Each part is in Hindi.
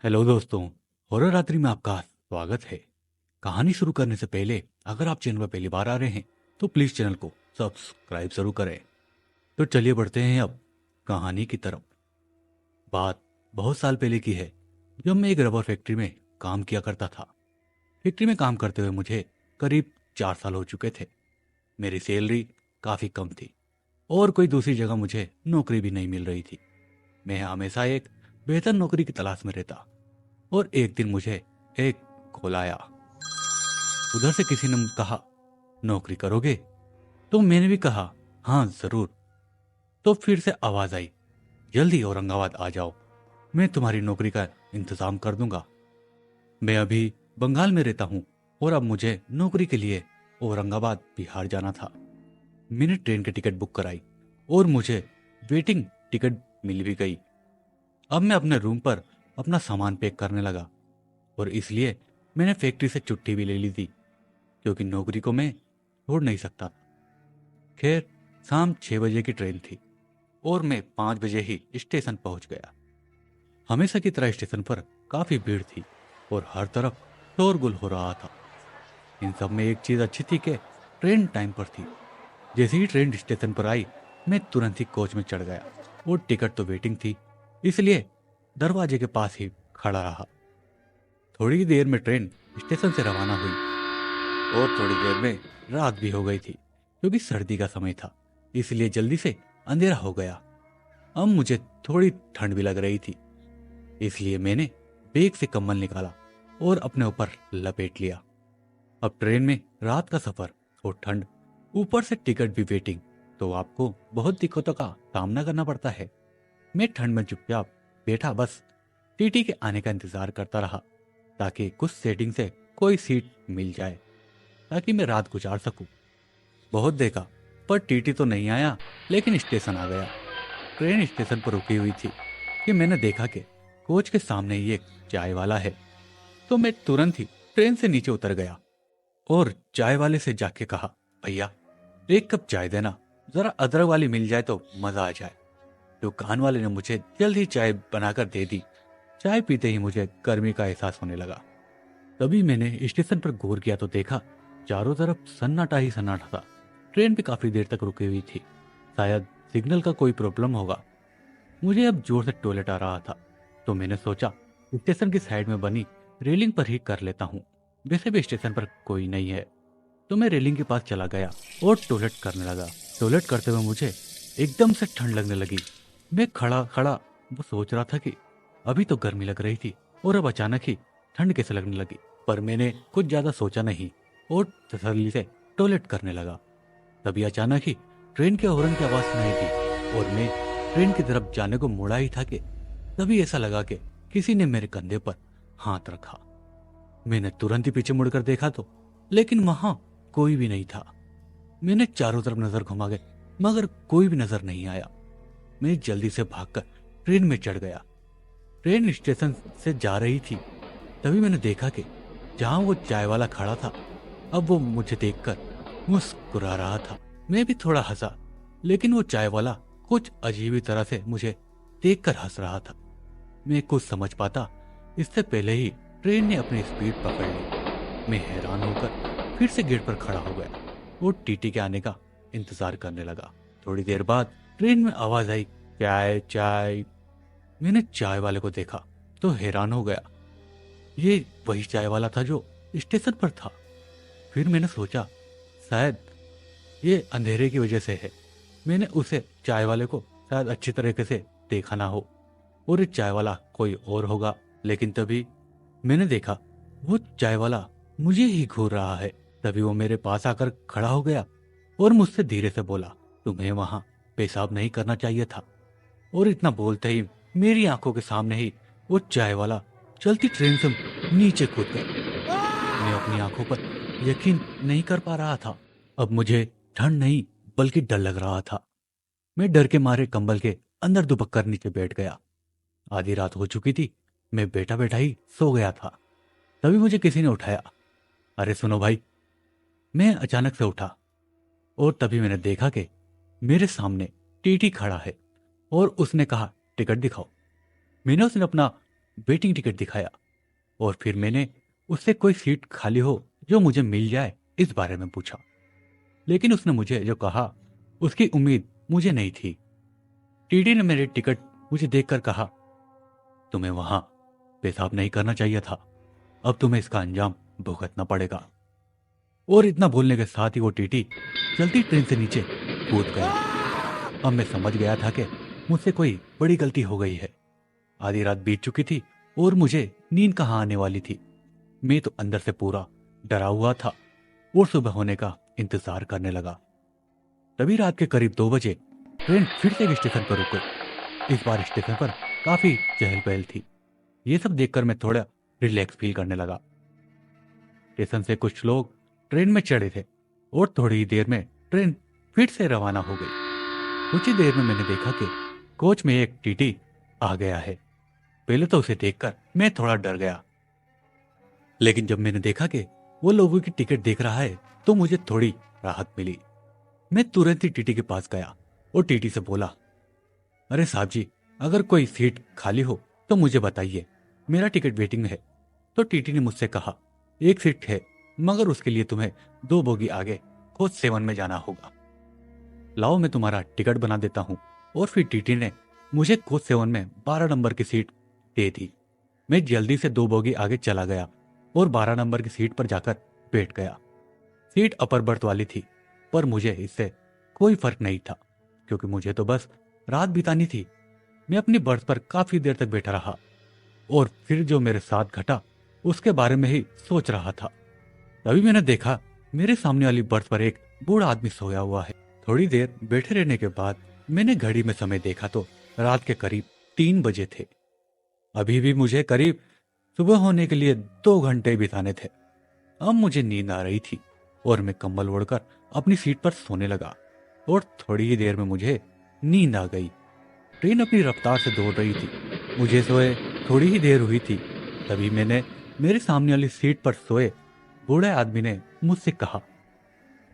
हेलो दोस्तों। हॉरर रात्रि में आपका स्वागत है। कहानी शुरू करने से पहले अगर आप चैनल पर पहली बार आ रहे हैं तो प्लीज चैनल को सब्सक्राइब जरूर करें। तो चलिए बढ़ते हैं अब कहानी की तरफ। बात बहुत साल पहले की है, जब मैं एक रबर फैक्ट्री में काम किया करता था। फैक्ट्री में काम करते हुए मुझे करीब 4 साल हो चुके थे। मेरी सैलरी काफी कम थी और कोई दूसरी जगह मुझे नौकरी भी नहीं मिल रही थी। मैं हमेशा एक बेहतर नौकरी की तलाश में रहता और एक दिन मुझे एक कॉल आया। उधर से किसी ने कहा, नौकरी करोगे? तो मैंने भी कहा, हाँ जरूर। तो फिर से आवाज आई, जल्दी औरंगाबाद आ जाओ, मैं तुम्हारी नौकरी का इंतजाम कर दूंगा। मैं अभी बंगाल में रहता हूँ और अब मुझे नौकरी के लिए औरंगाबाद बिहार जाना था। मैंने ट्रेन की टिकट बुक कराई और मुझे वेटिंग टिकट मिल भी गई। अब मैं अपने रूम पर अपना सामान पैक करने लगा और इसलिए मैंने फैक्ट्री से छुट्टी भी ले ली थी, क्योंकि नौकरी को मैं छोड़ नहीं सकता। खैर, शाम 6 बजे की ट्रेन थी और मैं 5 बजे ही स्टेशन पहुंच गया। हमेशा की तरह स्टेशन पर काफी भीड़ थी और हर तरफ शोरगुल हो रहा था। इन सब में एक चीज अच्छी थी कि ट्रेन टाइम पर थी। जैसे ही ट्रेन स्टेशन पर आई, मैं तुरंत ही कोच में चढ़ गया और टिकट तो वेटिंग थी, इसलिए दरवाजे के पास ही खड़ा रहा। थोड़ी ही देर में ट्रेन स्टेशन से रवाना हुई और थोड़ी देर में रात भी हो गई थी, क्योंकि सर्दी का समय था, इसलिए जल्दी से अंधेरा हो गया। अब मुझे थोड़ी ठंड भी लग रही थी, इसलिए मैंने बैग से कंबल निकाला और अपने ऊपर लपेट लिया। अब ट्रेन में रात का सफर और ठंड, ऊपर से टिकट भी वेटिंग, तो आपको बहुत दिक्कतों का सामना करना पड़ता है। मैं ठंड में चुपचाप बैठा बस टीटी के आने का इंतजार करता रहा, ताकि कुछ सेटिंग से कोई सीट मिल जाए ताकि मैं रात गुजार सकूं। बहुत देखा, पर टीटी तो नहीं आया, लेकिन स्टेशन आ गया। ट्रेन स्टेशन पर रुकी हुई थी कि मैंने देखा कि कोच के सामने ही एक चाय वाला है। तो मैं तुरंत ही ट्रेन से नीचे उतर गया और चाय वाले से जाके कहा, भैया एक कप चाय देना, जरा अदरक वाली मिल जाए तो मजा आ जाए। दुकान वाले ने मुझे जल्द ही चाय बनाकर दे दी। चाय पीते ही मुझे गर्मी का एहसास होने लगा। तभी मैंने स्टेशन पर गौर किया तो देखा, चारों तरफ सन्नाटा ही सन्नाटा था। ट्रेन भी काफी देर तक रुकी हुई थी, शायद सिग्नल का कोई प्रॉब्लम होगा। मुझे अब जोर से टॉयलेट आ रहा था, तो मैंने सोचा स्टेशन की साइड में बनी रेलिंग पर ही कर लेता हूँ। वैसे भी स्टेशन पर कोई नहीं है। तो मैं रेलिंग के पास चला गया और टॉयलेट करने लगा। टॉयलेट करते हुए मुझे एकदम से ठंड लगने लगी। मैं खड़ा खड़ा वो सोच रहा था कि अभी तो गर्मी लग रही थी और अब अचानक ही ठंड कैसे लगने लगी। पर मैंने कुछ ज्यादा सोचा नहीं और तसल्ली से टॉयलेट करने लगा। तभी अचानक ही ट्रेन के हॉर्न की आवाज सुनाई दी और मैं ट्रेन की तरफ जाने को मुड़ा ही था कि तभी ऐसा लगा कि किसी ने मेरे कंधे पर हाथ रखा। मैंने तुरंत ही पीछे मुड़कर देखा तो, लेकिन वहां कोई भी नहीं था। मैंने चारों तरफ नजर घुमा गई, मगर कोई भी नजर नहीं आया। मैं जल्दी से भागकर ट्रेन में चढ़ गया। ट्रेन स्टेशन से जा रही थी, तभी मैंने देखा कि जहां वो चाय वाला खड़ा था, अब वो मुझे देखकर मुस्कुरा रहा था। मैं भी थोड़ा हंसा, लेकिन वो चाय वाला कुछ अजीब ही तरह से मुझे देखकर हंस रहा था। मैं कुछ समझ पाता इससे पहले ही ट्रेन ने अपनी स्पीड पकड़ ली। मैं हैरान होकर फिर से गेट पर खड़ा हो गया और टीटी के आने का इंतजार करने लगा। थोड़ी देर बाद ट्रेन में आवाज आई, चाय चाय। मैंने चाय वाले को देखा तो हैरान हो गया। ये वही चाय वाला था जो स्टेशन पर था। फिर मैंने सोचा, शायद ये अंधेरे की वजह से है। मैंने उसे चाय वाले को शायद अच्छी तरीके से देखा ना हो और ये चाय वाला कोई और होगा। लेकिन तभी मैंने देखा वो चाय वाला मुझे ही घूर रहा है। तभी वो मेरे पास आकर खड़ा हो गया और मुझसे धीरे से बोला, तुम्हें वहां पेशाब नहीं करना चाहिए था। और इतना बोलते ही मेरी आंखों के सामने ही वो चाय वाला चलती ट्रेन से नीचे कूद गया। मैं अपनी आंखों पर यकीन नहीं कर पा रहा था। अब मुझे ठंड नहीं बल्कि डर लग रहा था। मैं डर के मारे कंबल के अंदर दुबक कर नीचे बैठ गया। आधी रात हो चुकी थी। मैं बैठा बैठा ही सो गया था। तभी मुझे किसी ने उठाया, अरे सुनो भाई। मैं अचानक से उठा और तभी मैंने देखा कि मेरे सामने टीटी खड़ा है और उसने कहा, टिकट दिखाओ। मैंने उसने अपना वेटिंग टिकट दिखाया और फिर मैंने उससे कोई सीट खाली हो जो मुझे मिल जाए इस बारे में पूछा। लेकिन उसने मुझे जो कहा उसकी उम्मीद मुझे नहीं थी। टीटी ने मेरे टिकट मुझे देखकर कहा, तुम्हें वहां पेशाब नहीं करना चाहिए था, अब तुम्हें इसका अंजाम भुगतना पड़ेगा। और इतना बोलने के साथ ही वो टीटी चलती ट्रेन से नीचे कूद गया। अब मैं समझ गया था कि मुझसे कोई बड़ी गलती हो गई है। आधी रात बीत चुकी थी और मुझे नींद कहाँ आने वाली थी। मैं तो अंदर से पूरा डरा हुआ था और सुबह होने का इंतजार करने लगा। तभी रात के करीब 2 बजे ट्रेन फिर से एक स्टेशन पर रुक गई। इस बार स्टेशन पर काफी चहल पहल थी। ये सब देखकर मैं थोड़ा रिलैक्स फील करने लगा। स्टेशन से कुछ लोग ट्रेन में चढ़े थे और थोड़ी ही देर में ट्रेन फिर से रवाना हो गई। कुछ ही देर में मैंने देखा कि कोच में एक टीटी आ गया है। पहले तो उसे देखकर मैं थोड़ा डर गया, लेकिन जब मैंने देखा कि वो लोगों की टिकट देख रहा है तो मुझे थोड़ी राहत मिली। मैं तुरंत ही टीटी के पास गया और टीटी से बोला, अरे साहब जी, अगर कोई सीट खाली हो तो मुझे बताइए, मेरा टिकट वेटिंग में है। तो टीटी ने मुझसे कहा, एक सीट है, मगर उसके लिए तुम्हें 2 बोगी आगे कोच 7 में जाना होगा। लाओ मैं तुम्हारा टिकट बना देता हूँ। और फिर टीटी ने मुझे कोच 7 में 12 नंबर की सीट दे दी। मैं जल्दी से 2 बोगी आगे चला गया और 12 नंबर की सीट पर जाकर बैठ गया। सीट अपर बर्थ वाली थी, पर मुझे इससे कोई फर्क नहीं था क्योंकि मुझे तो बस रात बितानी थी। मैं अपनी बर्थ पर काफी देर तक बैठा रहा और फिर जो मेरे साथ घटा उसके बारे में ही सोच रहा था। तभी मैंने देखा मेरे सामने वाली बर्थ पर एक बूढ़ा आदमी सोया हुआ है। थोड़ी देर बैठे रहने के बाद मैंने घड़ी में समय देखा तो रात के करीब 3 बजे थे। अभी भी मुझे करीब सुबह होने के लिए 2 घंटे बिताने थे। अब मुझे नींद आ रही थी और मैं कंबल ओढ़कर अपनी सीट पर सोने लगा और थोड़ी ही देर में मुझे नींद आ गई। ट्रेन अपनी रफ्तार से दौड़ रही थी। मुझे सोए थोड़ी ही देर हुई थी, तभी मैंने मेरे सामने वाली सीट पर सोए बूढ़े आदमी ने मुझसे कहा,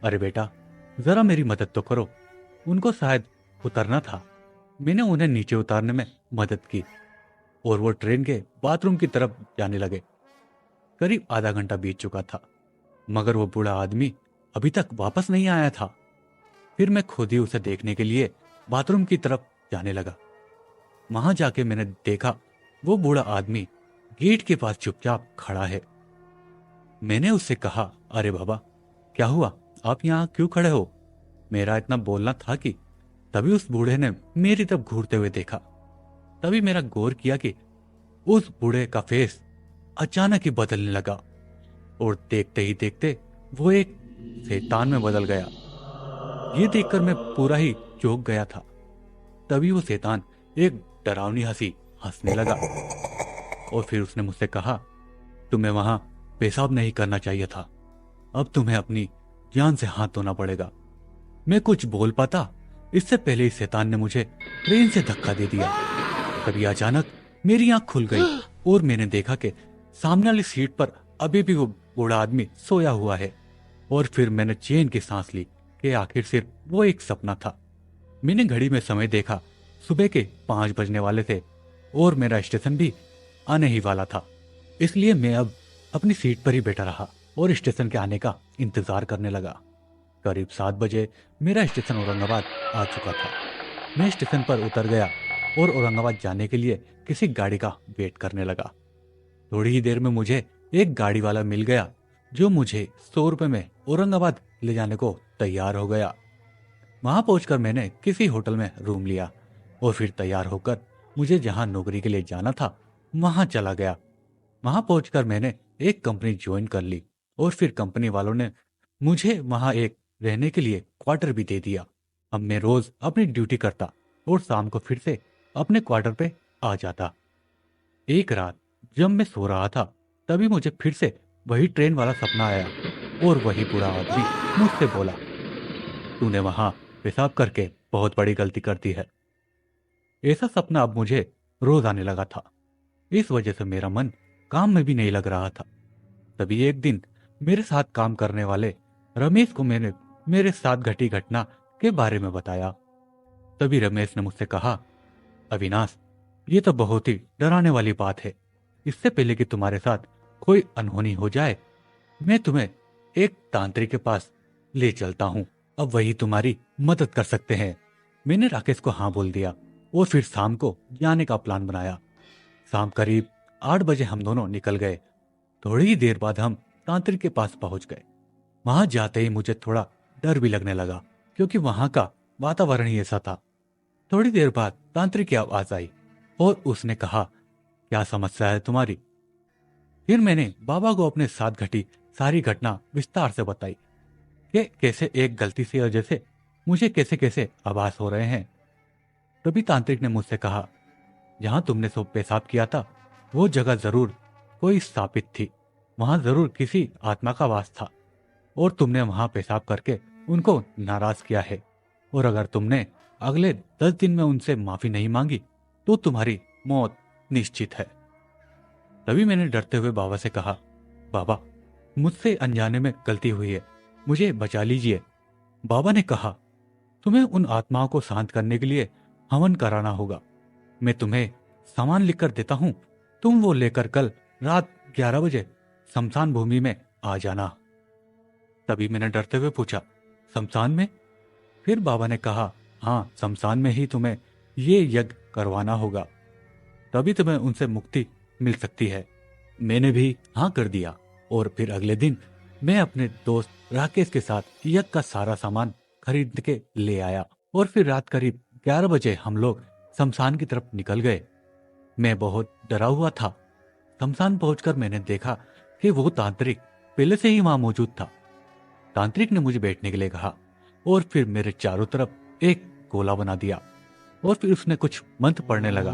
अरे बेटा, जरा मेरी मदद तो करो। उनको शायद उतरना था। मैंने उन्हें नीचे उतारने में मदद की और वो ट्रेन के बाथरूम की तरफ जाने लगे। करीब आधा घंटा बीत चुका था, मगर वो बूढ़ा आदमी अभी तक वापस नहीं आया था। फिर मैं खुद ही उसे देखने के लिए बाथरूम की तरफ जाने लगा। वहां जाके मैंने देखा वो बूढ़ा आदमी गेट के पास चुपचाप खड़ा है। मैंने उससे कहा, अरे बाबा, क्या हुआ, आप यहाँ क्यों खड़े हो? मेरा इतना बोलना था कि तभी उस बूढ़े ने मेरी तरफ घूरते हुए देखा। तभी मेरा गौर किया कि उस बूढ़े का फेस अचानक ही बदलने लगा और देखते ही देखते वो एक शैतान में बदल गया। ये देखकर मैं पूरा ही चौंक गया था। तभी वो शैतान एक डरावनी हंसी हंसने लगा और फिर उसने मुझसे कहा, तुम्हें वहां पेशाब नहीं करना चाहिए था, अब तुम्हें अपनी जान से हाथ धोना पड़ेगा। मैं कुछ बोल पाता इससे पहले इस शैतान ने मुझे ट्रेन से धक्का दे दिया। तभी अचानक मेरी आंख खुल गई और मैंने देखा कि सामने वाली सीट पर अभी भी वो बूढ़ा आदमी सोया हुआ है। और फिर मैंने चैन की सांस ली कि आखिर सिर्फ वो एक सपना था। मैंने घड़ी में समय देखा, सुबह के 5 बजने वाले थे और मेरा स्टेशन भी आने ही वाला था। इसलिए मैं अब अपनी सीट पर ही बैठा रहा और स्टेशन के आने का इंतजार करने लगा। करीब 7 बजे मेरा स्टेशन औरंगाबाद आ चुका था। मैं स्टेशन पर उतर गया और औरंगाबाद जाने के लिए किसी गाड़ी का वेट करने लगा। थोड़ी ही देर में मुझे एक गाड़ी वाला मिल गया जो मुझे 100 रुपए में औरंगाबाद ले जाने को तैयार हो गया। वहां पहुंचकर मैंने किसी होटल में रूम लिया और फिर तैयार होकर मुझे जहां नौकरी के लिए जाना था वहां चला गया। वहां पहुंचकर मैंने एक कंपनी ज्वाइन कर ली और फिर कंपनी वालों ने मुझे वहां एक रहने के लिए क्वार्टर भी दे दिया। अब मैं रोज अपनी ड्यूटी करता और शाम को फिर से अपने क्वार्टर पे आ जाता। एक रात जब मैं सो रहा था तभी मुझे फिर से वही ट्रेन वाला सपना आया और वही बूढ़ा आदमी मुझसे बोला, तूने वहां पेशाब करके बहुत बड़ी गलती कर दी है। ऐसा सपना अब मुझे रोज आने लगा था। इस वजह से मेरा मन काम में भी नहीं लग रहा था। तभी एक दिन मेरे साथ काम करने वाले रमेश को मैंने मेरे साथ घटी घटना के बारे में बताया। तभी रमेश ने मुझसे कहा, अविनाश, ये तो बहुत ही डराने वाली बात है। इससे पहले कि तुम्हारे साथ कोई अनहोनी हो जाए, मैं तुम्हें एक तांत्रिक के पास ले चलता हूँ। अब वही तुम्हारी मदद कर सकते हैं। मैंने राकेश को हाँ बोल दिया और फिर शाम को जाने का प्लान बनाया। शाम करीब 8 बजे हम दोनों निकल गए। थोड़ी ही देर बाद हम तांत्रिक के पास पहुंच गए। वहां जाते ही मुझे थोड़ा डर भी लगने लगा, क्योंकि वहां का वातावरण ही ऐसा था। थोड़ी देर बाद तांत्रिक की आवाज आई और उसने कहा, क्या समस्या है तुम्हारी? फिर मैंने बाबा को अपने साथ घटी सारी घटना विस्तार से बताई कि कैसे एक गलती से वजह से मुझे कैसे कैसे आभास हो रहे हैं। तभी तांत्रिक ने मुझसे कहा, जहां तुमने सब पेशाब किया था वो जगह जरूर कोई स्थापित थी। वहां जरूर किसी आत्मा का वास था और तुमने वहां पेशाब करके उनको नाराज किया है। और अगर तुमने अगले 10 दिन में उनसे माफी नहीं मांगी तो तुम्हारी मौत निश्चित है। तभी मैंने डरते हुए बाबा से कहा, बाबा, मुझसे अनजाने में गलती हुई है, मुझे बचा लीजिए। बाबा ने कहा, तुम्हें उन आत्माओं को शांत करने के लिए हवन कराना होगा। मैं तुम्हें सामान लिखकर देता हूं, तुम वो लेकर कल रात 11 बजे शमशान भूमि में आ जाना। तभी मैंने डरते हुए पूछा, शमशान में? फिर बाबा ने कहा, हाँ, शमशान में ही तुम्हें ये यज्ञ करवाना होगा, तभी तुम्हें उनसे मुक्ति मिल सकती है। मैंने भी हाँ कर दिया और फिर अगले दिन मैं अपने दोस्त राकेश के साथ यज्ञ का सारा सामान खरीद के ले आया और फिर रात करीब 11 बजे हम लोग शमशान की तरफ निकल गए। मैं बहुत डरा हुआ था। शमशान पहुंचकर मैंने देखा कि वो तांत्रिक पहले से ही वहां मौजूद था। तांत्रिक ने मुझे बैठने के लिए कहा और फिर मेरे चारों तरफ एक गोला बना दिया और फिर उसने कुछ मंत्र पढ़ने लगा।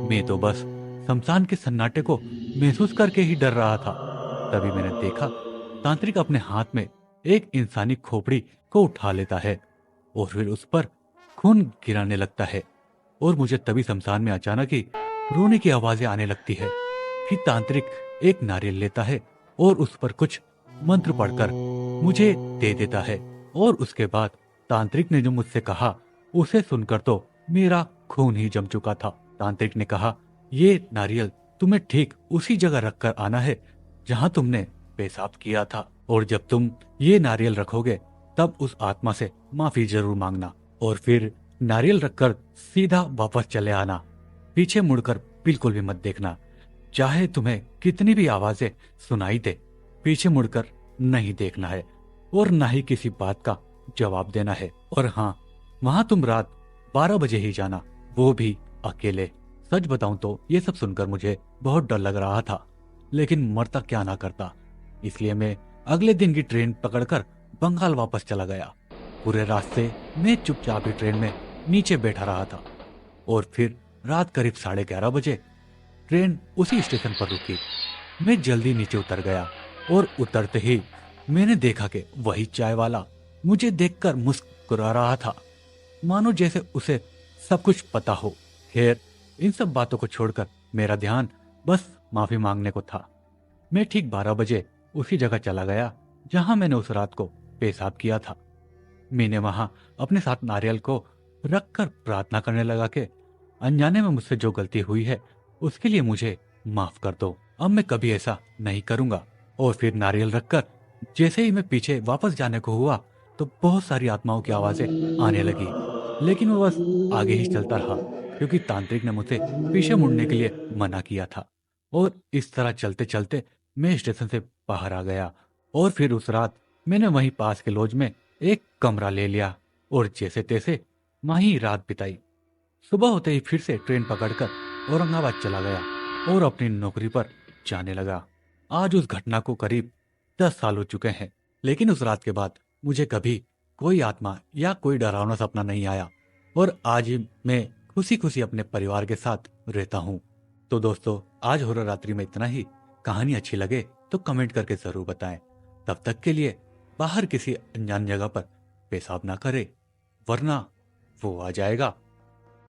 मैं तो बस शमशान के सन्नाटे को महसूस करके ही डर रहा था। तभी मैंने देखा तांत्रिक अपने हाथ में एक इंसानी खोपड़ी को उठा लेता है और फिर उस पर खून गिराने लगता है और मुझे तभी शमशान में अचानक ही रोने की आवाजें आने लगती है। फिर तांत्रिक एक नारियल लेता है और उस पर कुछ मंत्र पढ़कर मुझे दे देता है और उसके बाद तांत्रिक ने जो मुझसे कहा उसे सुनकर तो मेरा खून ही जम चुका था। तांत्रिक ने कहा, ये नारियल तुम्हें ठीक उसी जगह रखकर आना है जहां तुमने पेशाब किया था, और जब तुम ये नारियल रखोगे तब उस आत्मा से माफी जरूर मांगना और फिर नारियल रखकर सीधा वापस चले आना। पीछे मुड़कर बिल्कुल भी मत देखना। चाहे तुम्हें कितनी भी आवाजें सुनाई दे, पीछे मुड़कर नहीं देखना है और ना ही किसी बात का जवाब देना है। और हाँ, वहां तुम रात 12 बजे ही जाना, वो भी अकेले। सच बताऊं तो ये सब सुनकर मुझे बहुत डर लग रहा था, लेकिन मरता क्या ना करता। इसलिए मैं अगले दिन की ट्रेन पकड़कर बंगाल वापस चला गया। पूरे रास्ते मैं चुपचाप ही ट्रेन में नीचे बैठा रहा था और फिर रात करीब 11:30 बजे ट्रेन उसी स्टेशन पर रुकी। मैं जल्दी नीचे उतर गया और उतरते ही मैंने देखा कि वही चाय वाला मुझे देखकर मुस्कुरा रहा था, मानो जैसे उसे सब कुछ पता हो। खैर, इन सब बातों को छोड़कर मेरा ध्यान बस माफी मांगने को था। मैं ठीक 12 बजे उसी जगह चला गया जहां मैंने उस रात को पेशाब किया था। मैंने वहां अपने साथ नारियल को रखकर प्रार्थना करने लगा कि अनजाने में मुझसे जो गलती हुई है उसके लिए मुझे माफ कर दो। अब मैं कभी ऐसा नहीं करूंगा। और फिर नारियल रखकर जैसे ही मैं पीछे वापस जाने को हुआ तो बहुत सारी आत्माओं की आवाजें आने लगी, लेकिन मैं बस आगे ही चलता रहा क्योंकि तांत्रिक ने मुझे पीछे मुड़ने के लिए मना किया था। और इस तरह चलते चलते मैं स्टेशन से बाहर आ गया और फिर उस रात मैंने वहीं पास के लॉज में एक कमरा ले लिया और जैसे तैसे वहीं रात बिताई। सुबह होते ही फिर से ट्रेन पकड़कर औरंगाबाद चला गया और अपनी नौकरी पर जाने लगा। आज उस घटना को करीब 10 साल हो चुके हैं, लेकिन उस रात के बाद मुझे कभी कोई आत्मा या कोई डरावना सपना नहीं आया और आज मैं खुशी खुशी अपने परिवार के साथ रहता हूँ। तो दोस्तों, आज हॉरर रात्रि में इतना ही। कहानी अच्छी लगे तो कमेंट करके जरूर बताएं। तब तक के लिए बाहर किसी अनजान जगह पर पेशाब ना करें, वरना वो आ जाएगा